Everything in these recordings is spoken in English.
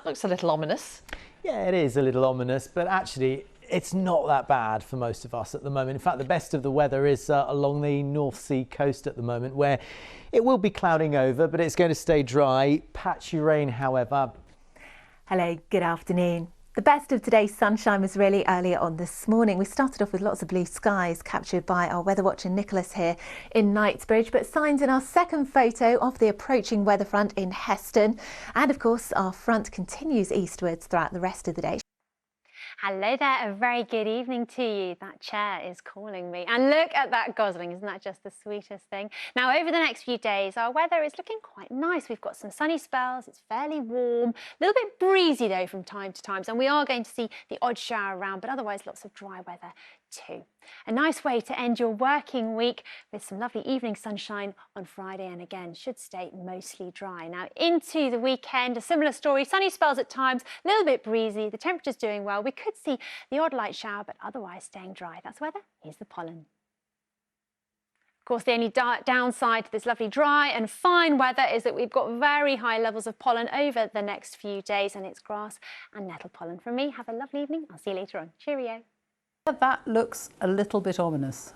That looks a little ominous. Yeah, it is a little ominous, but actually it's not that bad for most of us at the moment. In fact, the best of the weather is along the North Sea coast at the moment, where it will be clouding over, but it's going to stay dry. Patchy rain, however. Hello, good afternoon. The best of today's sunshine was really earlier on this morning. We started off with lots of blue skies captured by our weather watcher Nicholas here in Knightsbridge, but signs in our second photo of the approaching weather front in Heston. And of course, our front continues eastwards throughout the rest of the day. Hello there, a very good evening to you. That chair is calling me. And look at that gosling, isn't that just the sweetest thing? Now, over the next few days, our weather is looking quite nice. We've got some sunny spells, it's fairly warm, a little bit breezy though from time to time, and we are going to see the odd shower around, but otherwise lots of dry weather too. A nice way to end your working week with some lovely evening sunshine on Friday, and again should stay mostly dry. Now into the weekend, a similar story, sunny spells at times, a little bit breezy, the temperature's doing well. We could see the odd light shower, but otherwise staying dry. That's weather. Here's the pollen. Of course, the only downside to this lovely dry and fine weather is that we've got very high levels of pollen over the next few days, and it's grass and nettle pollen. From me, have a lovely evening. I'll see you later on. Cheerio. That looks a little bit ominous.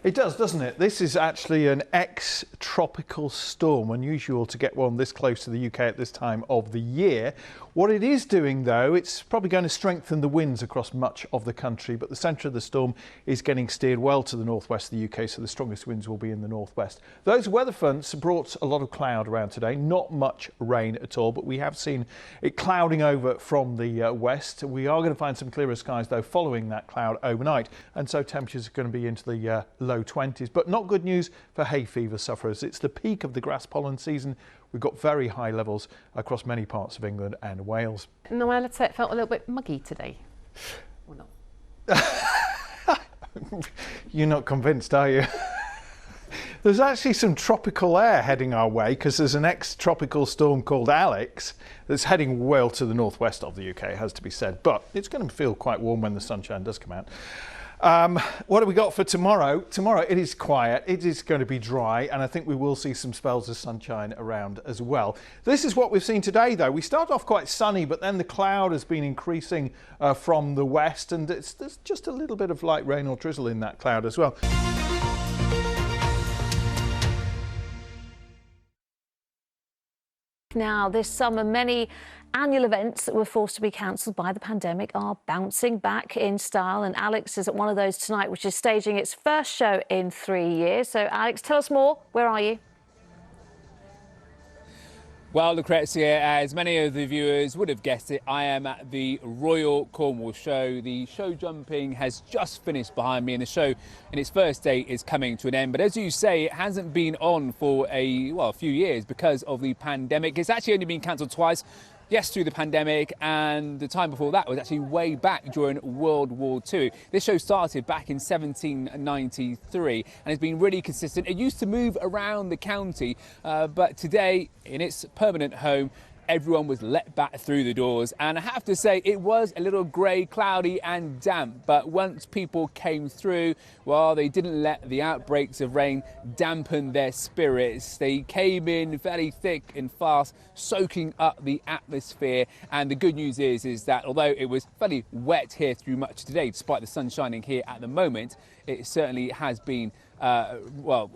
It does, doesn't it? This is actually an ex-tropical storm, unusual to get one this close to the UK at this time of the year. What it is doing, though, it's probably going to strengthen the winds across much of the country, but the centre of the storm is getting steered well to the northwest of the UK, so the strongest winds will be in the northwest. Those weather fronts brought a lot of cloud around today, not much rain at all, but we have seen it clouding over from the west. We are going to find some clearer skies, though, following that cloud overnight, and so temperatures are going to be into the low 20s, but not good news for hay fever sufferers. It's the peak of the grass pollen season. We've got very high levels across many parts of England and Wales. No, well, let's say it felt a little bit muggy today. Or not? You're not convinced, are you? There's actually some tropical air heading our way because there's an ex-tropical storm called Alex that's heading well to the northwest of the UK, it has to be said, but it's going to feel quite warm when the sunshine does come out. What have we got for tomorrow? Tomorrow it is quiet, it is going to be dry, and I think we will see some spells of sunshine around as well. This is what we've seen today, though. We start off quite sunny, but then the cloud has been increasing from the west, and there's just a little bit of light rain or drizzle in that cloud as well. Now, this summer, many annual events that were forced to be cancelled by the pandemic are bouncing back in style, and Alex is at one of those tonight, which is staging its first show in 3 years. So, Alex, tell us more. Where are you? Well, Lucrezia, as many of the viewers would have guessed it, I am at the Royal Cornwall show. The show jumping has just finished behind me, and the show in its first day is coming to an end. But as you say, it hasn't been on for a few years because of the pandemic. It's actually only been cancelled twice. Yes, through the pandemic, and the time before that was actually way back during World War II. This show started back in 1793 and has been really consistent. It used to move around the county, but today, in its permanent home, everyone was let back through the doors, and I have to say it was a little grey, cloudy and damp, but once people came through, well, they didn't let the outbreaks of rain dampen their spirits. They came in fairly thick and fast, soaking up the atmosphere, and the good news is that although it was fairly wet here through much of today, despite the sun shining here at the moment, it certainly has been so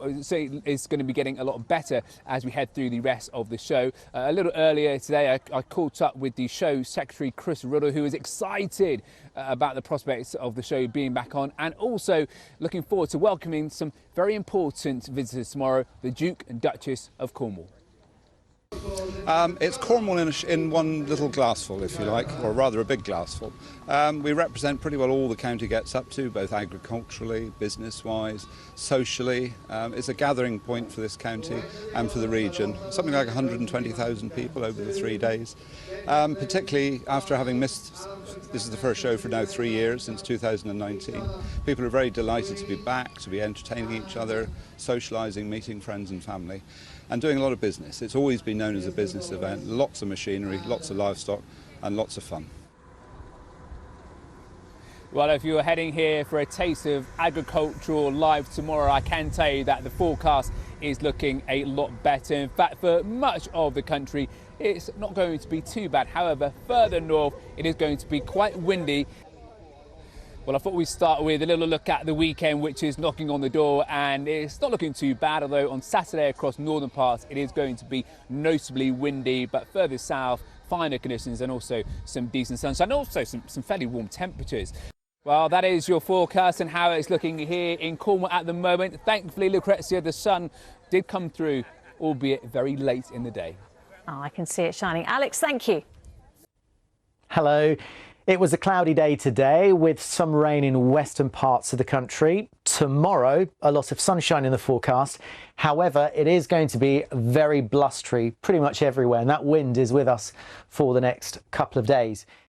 it's going to be getting a lot better as we head through the rest of the show. A little earlier today, I caught up with the show secretary, Chris Riddle, who is excited about the prospects of the show being back on, and also looking forward to welcoming some very important visitors tomorrow, the Duke and Duchess of Cornwall. It's Cornwall in one little glassful, if you like, or rather a big glassful. We represent pretty well all the county gets up to, both agriculturally, business-wise, socially. It's a gathering point for this county and for the region. Something like 120,000 people over the 3 days, particularly after having missed, this is the first show for now 3 years, since 2019. People are very delighted to be back, to be entertaining each other, socialising, meeting friends and family, and doing a lot of business. It's always been known as a business event, lots of machinery, lots of livestock and lots of fun. Well, if you're heading here for a taste of agricultural life tomorrow, I can tell you that the forecast is looking a lot better. In fact, for much of the country, it's not going to be too bad. However, further north, it is going to be quite windy. Well, I thought we'd start with a little look at the weekend, which is knocking on the door, and it's not looking too bad, although on Saturday across northern parts, it is going to be noticeably windy, but further south, finer conditions and also some decent sunshine, and also some fairly warm temperatures. Well, that is your forecast and how it's looking here in Cornwall at the moment. Thankfully, Lucrezia, the sun did come through, albeit very late in the day. Oh, I can see it shining. Alex, thank you. Hello. It was a cloudy day today with some rain in western parts of the country. Tomorrow, a lot of sunshine in the forecast. However, it is going to be very blustery pretty much everywhere, and that wind is with us for the next couple of days.